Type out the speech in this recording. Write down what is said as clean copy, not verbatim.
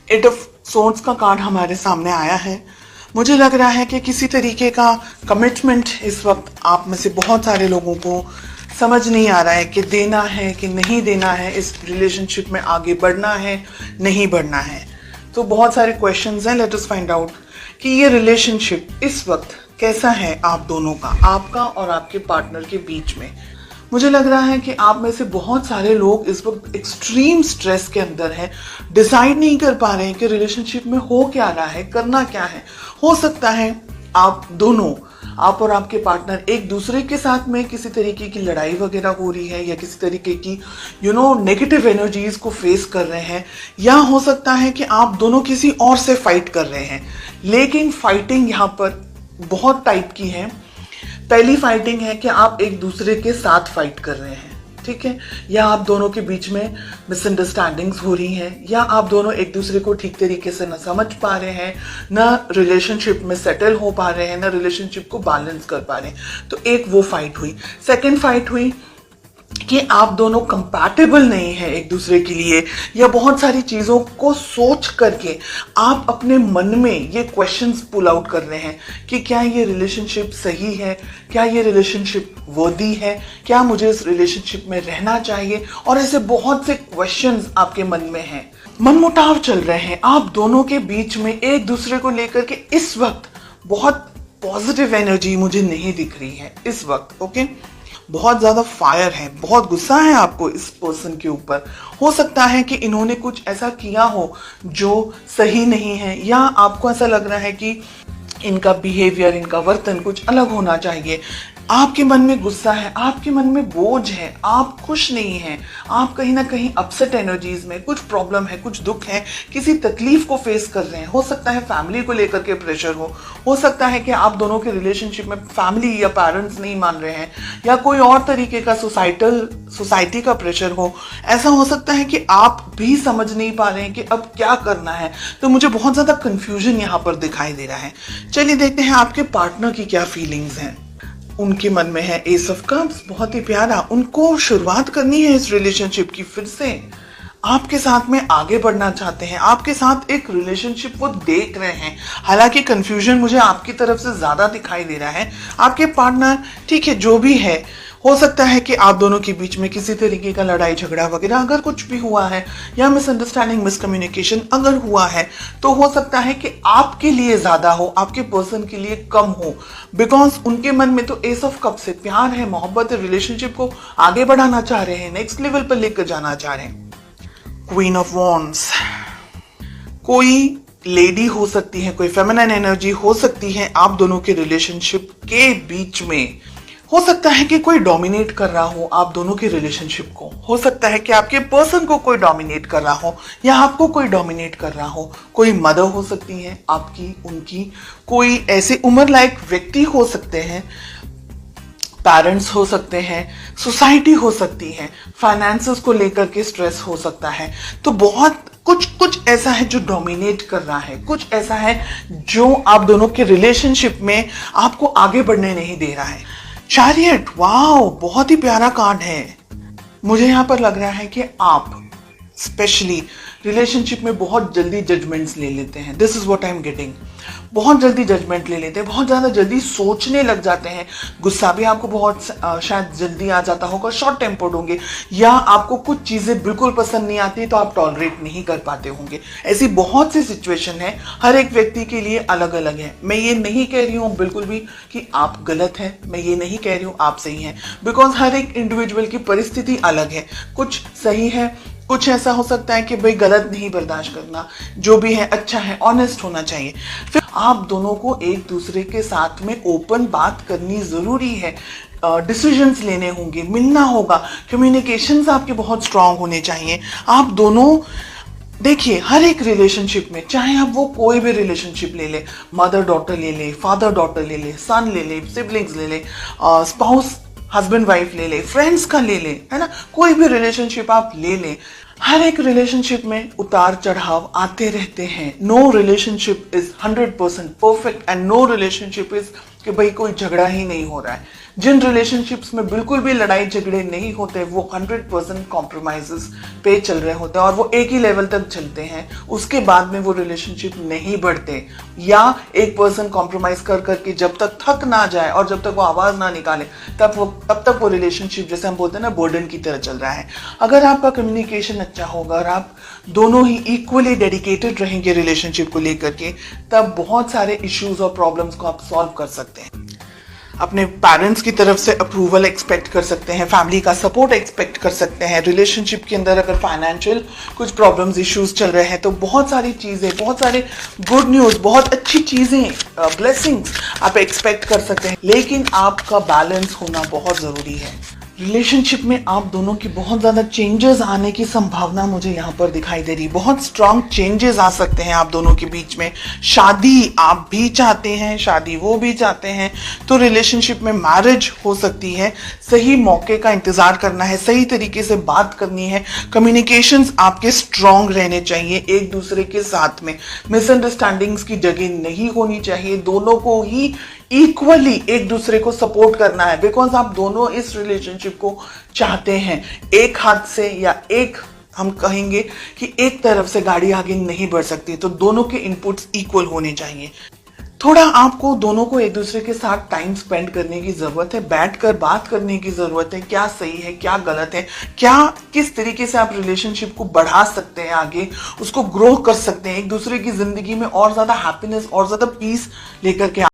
Eight of swords का card हमारे सामने आया है। मुझे लग रहा है कि किसी तरीके का कमिटमेंट इस वक्त आप में से बहुत सारे लोगों को समझ नहीं आ रहा है कि देना है कि नहीं देना है, इस रिलेशनशिप में आगे बढ़ना है नहीं बढ़ना है। तो बहुत सारे क्वेश्चंस हैं। लेट अस फाइंड आउट कि ये रिलेशनशिप इस वक्त कैसा है आप दोनों का, आपका और आपके पार्टनर के बीच में। मुझे लग रहा है कि आप में से बहुत सारे लोग इस वक्त एक्सट्रीम स्ट्रेस के अंदर हैं, डिसाइड नहीं कर पा रहे हैं कि रिलेशनशिप में हो क्या रहा है, करना क्या है। हो सकता है आप दोनों, आप और आपके पार्टनर एक दूसरे के साथ में किसी तरीके की लड़ाई वगैरह हो रही है या किसी तरीके की नेगेटिव एनर्जीज को फेस कर रहे हैं, या हो सकता है कि आप दोनों किसी और से फाइट कर रहे हैं। लेकिन फाइटिंग यहाँ पर बहुत टाइप की है। पहली फाइटिंग है कि आप एक दूसरे के साथ फाइट कर रहे हैं, ठीक है, या आप दोनों के बीच में मिसअंडरस्टैंडिंग्स हो रही हैं, या आप दोनों एक दूसरे को ठीक तरीके से न समझ पा रहे हैं, ना रिलेशनशिप में सेटल हो पा रहे हैं, ना रिलेशनशिप को बैलेंस कर पा रहे हैं। तो एक वो फाइट हुई। सेकेंड फाइट हुई कि आप दोनों कंपैटिबल नहीं है एक दूसरे के लिए, या बहुत सारी चीजों को सोच करके आप अपने मन में ये क्वेश्चंस पुल आउट कर रहे हैं कि क्या ये रिलेशनशिप सही है, क्या ये रिलेशनशिप वर्दी है, क्या मुझे इस रिलेशनशिप में रहना चाहिए। और ऐसे बहुत से क्वेश्चंस आपके मन में हैं, मनमुटाव चल रहे हैं आप दोनों के बीच में एक दूसरे को लेकर के। इस वक्त बहुत पॉजिटिव एनर्जी मुझे नहीं दिख रही है इस वक्त। ओके, बहुत ज्यादा फायर है, बहुत गुस्सा है आपको इस पर्सन के ऊपर। हो सकता है कि इन्होंने कुछ ऐसा किया हो जो सही नहीं है, या आपको ऐसा लग रहा है कि इनका बिहेवियर, इनका वर्तन कुछ अलग होना चाहिए। आपके मन में गुस्सा है, आपके मन में बोझ है, आप खुश नहीं हैं, आप कहीं ना कहीं अपसेट एनर्जीज में, कुछ प्रॉब्लम है, कुछ दुख है, किसी तकलीफ को फेस कर रहे हैं। हो सकता है फैमिली को लेकर के प्रेशर हो सकता है कि आप दोनों के रिलेशनशिप में फैमिली या पेरेंट्स नहीं मान रहे हैं, या कोई और तरीके का सोसाइटी का प्रेशर हो। ऐसा हो सकता है कि आप भी समझ नहीं पा रहे हैं कि अब क्या करना है। तो मुझे बहुत ज्यादा कंफ्यूजन यहाँ पर दिखाई दे रहा है। चलिए देखते हैं आपके पार्टनर की क्या फीलिंग्स हैं। उनके मन में है एस ऑफ कप्स, बहुत ही प्यारा। उनको शुरुआत करनी है इस रिलेशनशिप की, फिर से आपके साथ में आगे बढ़ना चाहते हैं, आपके साथ एक रिलेशनशिप वो देख रहे हैं। हालांकि कंफ्यूजन मुझे आपकी तरफ से ज्यादा दिखाई दे रहा है। आपके पार्टनर, ठीक है, जो भी है, हो सकता है कि आप दोनों के बीच में किसी तरीके का लड़ाई झगड़ा वगैरह अगर कुछ भी हुआ है, या मिसअंडरस्टैंडिंग, मिसकम्युनिकेशन अगर हुआ है, तो हो सकता है कि आपके लिए ज्यादा हो, आपके पर्सन के लिए कम हो। बिकॉज उनके मन में तो एस ऑफ कप से प्यार है, मोहब्बत है, रिलेशनशिप को आगे बढ़ाना चाह रहे हैं, नेक्स्ट लेवल पर लेकर जाना चाह रहे हैं। क्वीन ऑफ वॉन्ड्स, कोई लेडी हो सकती है, कोई फेमिनिन एनर्जी हो सकती है आप दोनों के रिलेशनशिप के बीच में। हो सकता है कि कोई डोमिनेट कर रहा हो आप दोनों के रिलेशनशिप को। हो सकता है कि आपके पर्सन को कोई डोमिनेट कर रहा हो, या आपको कोई डोमिनेट कर रहा हो। कोई मदर हो सकती है आपकी, उनकी, कोई ऐसे उम्र लायक व्यक्ति हो सकते हैं, पेरेंट्स हो सकते हैं, सोसाइटी हो सकती है, फाइनेंसेस को लेकर के स्ट्रेस हो सकता है। तो बहुत कुछ ऐसा है जो डोमिनेट कर रहा है, कुछ ऐसा है जो आप दोनों के रिलेशनशिप में आपको आगे बढ़ने नहीं दे रहा है। चैरियट, वाओ, बहुत ही प्यारा कार्ड है। मुझे यहाँ पर लग रहा है कि आप स्पेशली रिलेशनशिप में बहुत जल्दी जजमेंट्स ले लेते हैं। This is what I am getting. बहुत जल्दी जजमेंट ले लेते हैं, बहुत ज्यादा जल्दी सोचने लग जाते हैं। गुस्सा भी आपको बहुत शायद जल्दी आ जाता होगा, शॉर्ट टेम्पर्ड होंगे, या आपको कुछ चीजें बिल्कुल पसंद नहीं आती तो आप टॉलरेट नहीं कर पाते होंगे। ऐसी बहुत सी सिचुएशन है, हर एक व्यक्ति के लिए अलग अलग है। मैं ये नहीं कह रही हूँ बिल्कुल भी कि आप गलत हैं, मैं ये नहीं कह रही हूँ आप सही हैं, बिकॉज हर एक इंडिविजुअल की परिस्थिति अलग है। कुछ सही है, कुछ ऐसा हो सकता है कि भाई गलत नहीं बर्दाश्त करना, जो भी है अच्छा है, ऑनेस्ट होना चाहिए। फिर आप दोनों को एक दूसरे के साथ में ओपन बात करनी जरूरी है, डिसीजंस लेने होंगे, मिलना होगा, कम्युनिकेशंस आपके बहुत स्ट्रांग होने चाहिए। आप दोनों देखिए, हर एक रिलेशनशिप में, चाहे आप वो कोई भी रिलेशनशिप ले ले, मदर डॉटर ले ले, फादर डॉटर ले ले, सन ले ले, सिबलिंग्स ले ले, स्पाउस हस्बैंड वाइफ ले ले, फ्रेंड्स का ले ले, है ना, कोई भी रिलेशनशिप आप ले ले, हर एक रिलेशनशिप में उतार चढ़ाव आते रहते हैं। No relationship is 100% perfect and no relationship is कि भाई कोई झगड़ा ही नहीं हो रहा है। जिन रिलेशनशिप्स में बिल्कुल भी लड़ाई झगड़े नहीं होते वो 100% कॉम्प्रोमाइजेस पे चल रहे होते हैं और वो एक ही लेवल तक चलते हैं, उसके बाद में वो रिलेशनशिप नहीं बढ़ते। या एक पर्सन कॉम्प्रोमाइज कर करके जब तक थक ना जाए और जब तक वो आवाज ना निकाले तब तक वो रिलेशनशिप, जैसे हम बोलते हैं ना, बर्डन की तरह चल रहा है। अगर आपका कम्युनिकेशन अच्छा होगा और आप दोनों ही इक्वली डेडिकेटेड रहेंगे रिलेशनशिप को लेकर के, तब बहुत सारे इश्यूज और प्रॉब्लम्स को आप सॉल्व कर सकते हैं। अपने पेरेंट्स की तरफ से अप्रूवल एक्सपेक्ट कर सकते हैं, फैमिली का सपोर्ट एक्सपेक्ट कर सकते हैं। रिलेशनशिप के अंदर अगर फाइनेंशियल कुछ प्रॉब्लम्स इश्यूज चल रहे हैं तो बहुत सारी चीज़ें, बहुत सारे गुड न्यूज़, बहुत अच्छी चीज़ें, ब्लेसिंग्स आप एक्सपेक्ट कर सकते हैं। लेकिन आपका बैलेंस होना बहुत ज़रूरी है। रिलेशनशिप में आप दोनों की बहुत ज़्यादा चेंजेस आने की संभावना मुझे यहाँ पर दिखाई दे रही। बहुत स्ट्रांग चेंजेस आ सकते हैं आप दोनों के बीच में। शादी आप भी चाहते हैं, शादी वो भी चाहते हैं, तो रिलेशनशिप में मैरिज हो सकती है। सही मौके का इंतज़ार करना है, सही तरीके से बात करनी है। कम्युनिकेशंस आपके स्ट्रांग रहने चाहिए एक दूसरे के साथ में। मिसअंडरस्टैंडिंग्स की जगह नहीं होनी चाहिए। दोनों को ही इक्वली एक दूसरे को सपोर्ट करना है, बिकॉज आप दोनों इस रिलेशनशिप को चाहते हैं। एक हाथ से या एक, हम कहेंगे कि एक तरफ से गाड़ी आगे नहीं बढ़ सकती, तो दोनों के इनपुट्स इक्वल होने चाहिए। थोड़ा आपको दोनों को एक दूसरे के साथ टाइम स्पेंड करने की जरूरत है, बैठकर बात करने की जरूरत है। क्या सही है, क्या गलत है, क्या किस तरीके से आप रिलेशनशिप को बढ़ा सकते हैं, आगे उसको ग्रो कर सकते हैं, एक दूसरे की जिंदगी में और ज्यादा हैप्पीनेस और ज्यादा पीस लेकर के